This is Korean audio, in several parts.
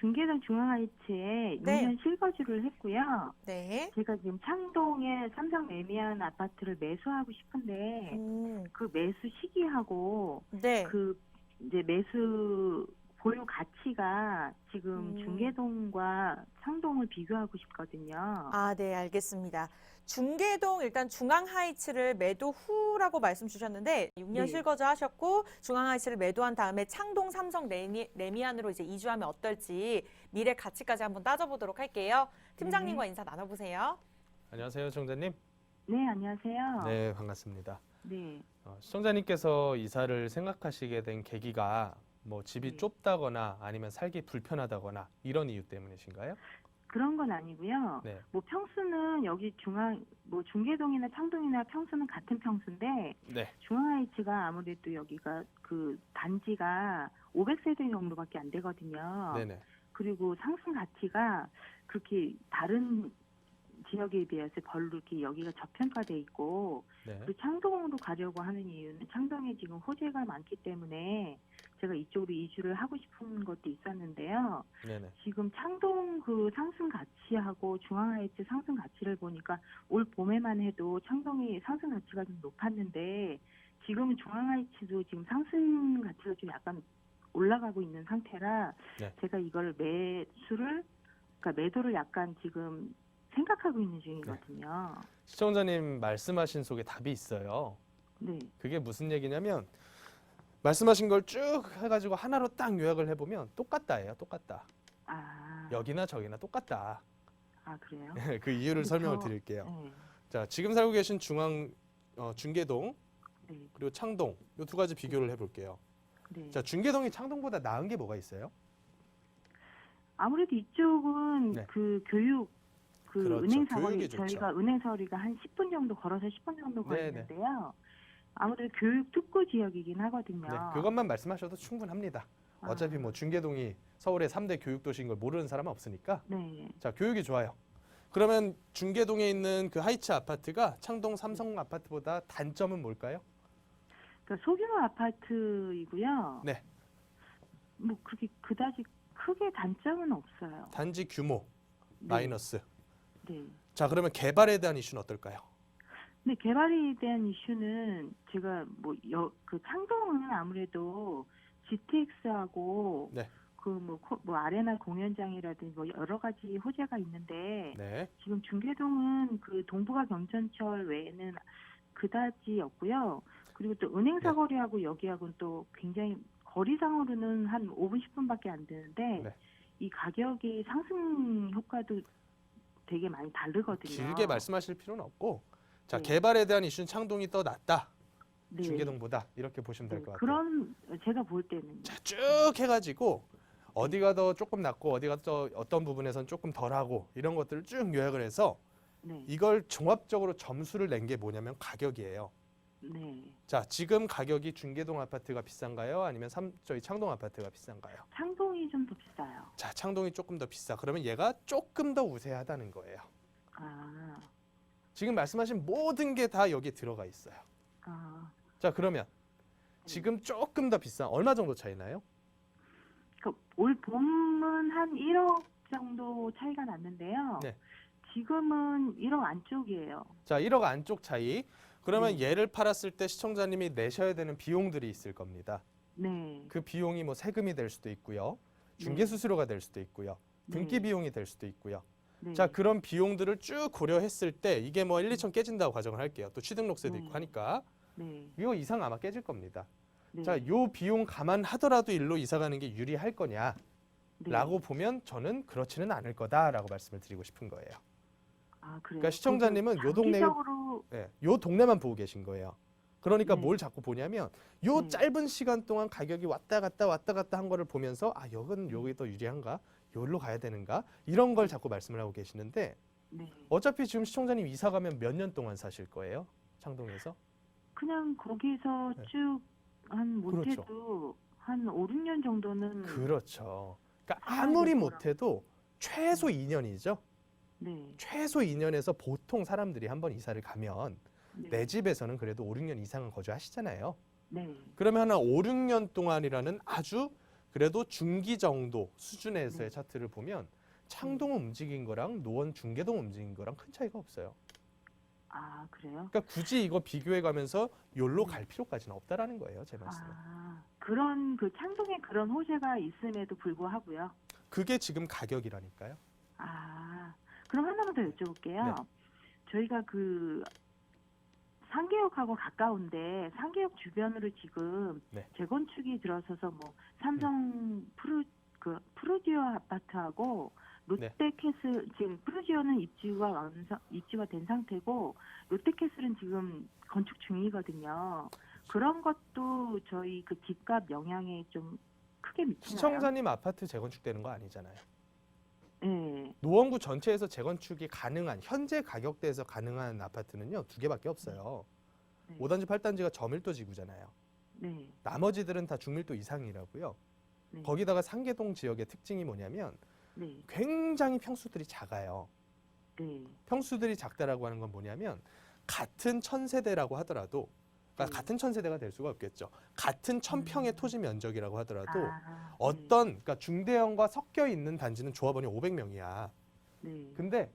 중계동 중앙하이츠에 네. 6년 실거주를 했고요. 네. 제가 지금 창동에 삼성 레미안 아파트를 매수하고 싶은데 그 매수 시기하고 네. 그 이제 매수 보유 가치가 지금 음. 중계동과 창동을 비교하고 싶거든요. 아, 네, 알겠습니다. 중계동 일단 중앙하이츠를 매도 후라고 말씀 주셨는데 6년 네. 실거주 하셨고 중앙하이츠를 매도한 다음에 창동 삼성 레미안으로 이제 이주하면 어떨지 미래 가치까지 한번 따져보도록 할게요. 팀장님과 인사 나눠보세요. 안녕하세요, 시청자님. 네, 안녕하세요. 네, 반갑습니다. 네. 시청자님께서 이사를 생각하시게 된 계기가 뭐 집이 네. 좁다거나 아니면 살기 불편하다거나 이런 이유 때문이신가요? 그런 건 아니고요. 네. 뭐 평수는 여기 중계동이나 창동이나 평수는 같은 평수인데 네. 중앙하이츠가 아무래도 여기가 그 단지가 500세대 정도밖에 안 되거든요. 네네. 그리고 상승 가치가 그렇게 다른 지역에 비해서 별로 이렇게 여기가 저평가돼 있고 네. 그리고 창동으로 가려고 하는 이유는 창동에 지금 호재가 많기 때문에 제가 이쪽으로 이주를 하고 싶은 것도 있었는데요. 네네. 지금 창동 그 상승 가치하고 중앙하이츠 상승 가치를 보니까 올 봄에만 해도 창동이 상승 가치가 좀 높았는데 지금은 중앙하이츠도 지금 상승 가치가 좀 약간 올라가고 있는 상태라 네. 제가 이걸 그러니까 매도를 약간 지금 생각하고 있는 중이거든요. 시청자님 말씀하신 속에 답이 있어요. 네. 그게 무슨 얘기냐면 말씀하신 걸 쭉 해가지고 하나로 딱 요약을 해보면 똑같다예요. 똑같다. 아, 여기나 저기나 똑같다. 그래요? 그 이유를 설명을 드릴게요. 네. 자, 지금 살고 계신 중계동 네. 그리고 창동 이 두 가지 비교를 해볼게요. 네. 자, 중계동이 창동보다 나은 게 뭐가 있어요? 아무래도 이쪽은 네. 그 교육 그렇죠. 은행 교육이 사거리 좋죠. 저희가 은행 사거리가 한 10분 정도 걸어서 10분 정도 네네. 걸리는데요. 아무래도 교육 특구 지역이긴 하거든요. 네, 그것만 말씀하셔도 충분합니다. 어차피 뭐 중계동이 서울의 3대 교육 도시인 걸 모르는 사람은 없으니까. 네. 자, 교육이 좋아요. 그러면 중계동에 있는 그 하이츠 아파트가 창동 삼성 아파트보다 단점은 뭘까요? 그러니까 소규모 아파트이고요. 네. 뭐 그렇게 그다지 크게 단점은 없어요. 단지 규모 네. 마이너스. 네. 자, 그러면 개발에 대한 이슈는 어떨까요? 근데 개발에 대한 이슈는 제가 그 창동은 아무래도 GTX하고 네. 뭐 아레나 공연장이라든지 뭐 여러 가지 호재가 있는데 네. 지금 중계동은 그 동부가 경전철 외에는 그다지 없고요. 그리고 또 은행 사거리하고 여기하고는 또 굉장히 거리상으로는 한 5분 10분밖에 안 되는데 네. 이 가격이 상승 효과도 되게 많이 다르거든요. 길게 말씀하실 필요는 없고 자, 네. 개발에 대한 이슈는 창동이 더 낫다. 네. 중계동보다 이렇게 보시면 될 것 같아요. 그런 제가 볼 때는 자, 쭉 해가지고 어디가 더 조금 낫고 어디가 더 어떤 부분에선 조금 덜하고 이런 것들을 쭉 요약을 해서 네. 이걸 종합적으로 점수를 낸 게 뭐냐면 가격이에요. 네. 자, 지금 가격이 중계동 아파트가 비싼가요? 아니면 저희 창동 아파트가 비싼가요? 창동이 좀 더 비싸요. 자, 창동이 조금 더 비싸. 그러면 얘가 조금 더 우세하다는 거예요. 아. 지금 말씀하신 모든 게 다 여기에 들어가 있어요. 아. 자, 그러면 지금 조금 더 비싼 얼마 정도 차이나요? 올 봄은 한 1억 정도 차이가 났는데요. 네. 지금은 1억 안쪽이에요. 자, 1억 안쪽 차이. 그러면 네. 얘를 팔았을 때 시청자님이 내셔야 되는 비용들이 있을 겁니다. 네. 그 비용이 뭐 세금이 될 수도 있고요. 네. 중개수수료가 될 수도 있고요. 등기 네. 비용이 될 수도 있고요. 네. 자, 그런 비용들을 쭉 고려했을 때 이게 뭐 1, 2천 깨진다고 가정을 할게요. 또 취등록세도 네. 있고 하니까 네. 이거 이상 아마 깨질 겁니다. 네. 자, 요 비용 감안하더라도 일로 이사 가는 게 유리할 거냐? 네. 라고 보면 저는 그렇지는 않을 거다라고 말씀을 드리고 싶은 거예요. 아, 그래요. 그러니까 시청자님은 요 동네 장기적으로 요 동네만 보고 계신 거예요. 그러니까 네. 뭘 자꾸 보냐면 요 네. 짧은 시간 동안 가격이 왔다 갔다 한 거를 보면서 아, 여기 더 유리한가? 여기로 가야 되는가? 이런 걸 자꾸 말씀을 하고 계시는데 네. 어차피 지금 시청자님 이사 가면 몇 년 동안 사실 거예요? 창동에서? 그냥 거기서 네. 쭉 한 그렇죠. 못해도 한 5, 6년 정도는 그렇죠. 그러니까 살아야 아무리 될 거라고. 못해도 최소 2년이죠. 네. 최소 2년에서 보통 사람들이 한번 이사를 가면 네. 내 집에서는 그래도 5, 6년 이상은 거주하시잖아요. 네. 그러면 한 5, 6년 동안이라는 아주 그래도 중기 정도 수준에서의 차트를 보면 창동 움직인 거랑 노원 중계동 움직인 거랑 큰 차이가 없어요. 아, 그래요? 그러니까 굳이 이거 비교해 가면서 요로 갈 필요까지는 없다라는 거예요, 제 말씀은. 아, 그런 그 창동에 그런 호재가 있음에도 불구하고요. 그게 지금 가격이라니까요. 아, 그럼 하나만 더 여쭤볼게요. 네. 저희가 그 상계역하고 가까운데 상계역 주변으로 지금 네. 재건축이 들어서서 뭐 삼성 프루지오 아파트하고 롯데캐슬 지금 프루지오는 입주가 된 상태고 롯데캐슬은 지금 건축 중이거든요. 그런 것도 저희 그 집값 영향에 좀 크게 미치나요? 시청자님 아파트 재건축되는 거 아니잖아요. 네. 노원구 전체에서 재건축이 가능한 현재 가격대에서 가능한 아파트는요 2개밖에 없어요. 네. 5단지 8단지가 저밀도 지구잖아요. 네. 나머지들은 다 중밀도 이상이라고요. 네. 거기다가 상계동 지역의 특징이 뭐냐면 네. 굉장히 평수들이 작아요. 네. 평수들이 작다라고 하는 건 뭐냐면 같은 1000세대라고 하더라도 그러니까 같은 1000세대가 될 수가 없겠죠. 같은 1000평의 토지 면적이라고 하더라도 그러니까 중대형과 섞여 있는 단지는 조합원이 500명이야. 네. 근데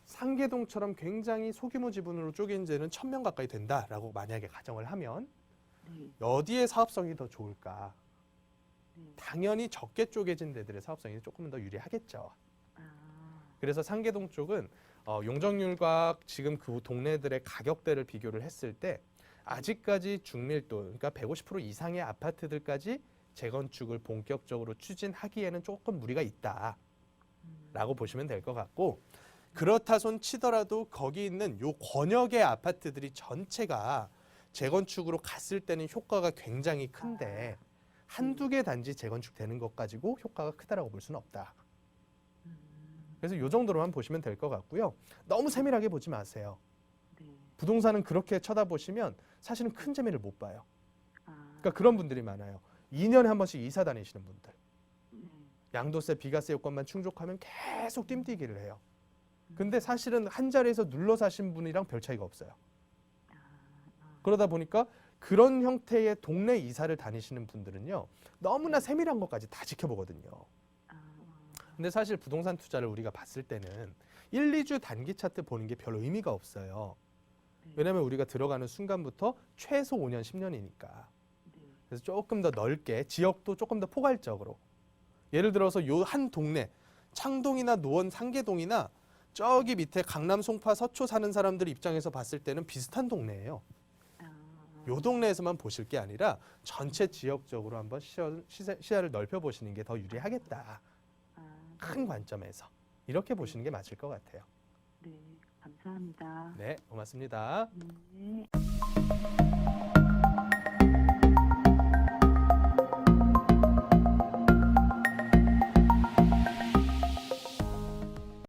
상계동처럼 굉장히 소규모 지분으로 쪼개진 데는 1000명 가까이 된다라고 만약에 가정을 하면 네. 어디에 사업성이 더 좋을까? 네. 당연히 적게 쪼개진 데들의 사업성이 조금 더 유리하겠죠. 아, 그래서 상계동 쪽은 용적률과 지금 그 동네들의 가격대를 비교를 했을 때 아직까지 중밀도, 그러니까 150% 이상의 아파트들까지 재건축을 본격적으로 추진하기에는 조금 무리가 있다라고 보시면 될 것 같고, 그렇다 손 치더라도 거기 있는 요 권역의 아파트들이 전체가 재건축으로 갔을 때는 효과가 굉장히 큰데 한두 개 단지 재건축되는 것 가지고 효과가 크다라고 볼 수는 없다. 그래서 요 정도로만 보시면 될 것 같고요. 너무 세밀하게 보지 마세요. 네. 부동산은 그렇게 쳐다보시면 사실은 큰 재미를 못 봐요. 아, 그러니까 그런 분들이 많아요. 2년에 한 번씩 이사 다니시는 분들. 네. 양도세, 비과세 요건만 충족하면 계속 띵뛰기를 해요. 근데 사실은 한 자리에서 눌러 사신 분이랑 별 차이가 없어요. 그러다 보니까 그런 형태의 동네 이사를 다니시는 분들은요. 너무나 세밀한 것까지 다 지켜보거든요. 근데 사실 부동산 투자를 우리가 봤을 때는 1, 2주 단기 차트 보는 게 별 의미가 없어요. 왜냐하면 우리가 들어가는 순간부터 최소 5년, 10년이니까. 그래서 조금 더 넓게, 지역도 조금 더 포괄적으로. 예를 들어서 요 한 동네, 창동이나 노원, 상계동이나 저기 밑에 강남, 송파, 서초 사는 사람들 입장에서 봤을 때는 비슷한 동네예요. 요 동네에서만 보실 게 아니라 전체 지역적으로 한번 시야를 넓혀보시는 게 더 유리하겠다. 큰 관점에서. 이렇게 보시는 게 맞을 것 같아요. 네, 감사합니다. 네, 고맙습니다. 네.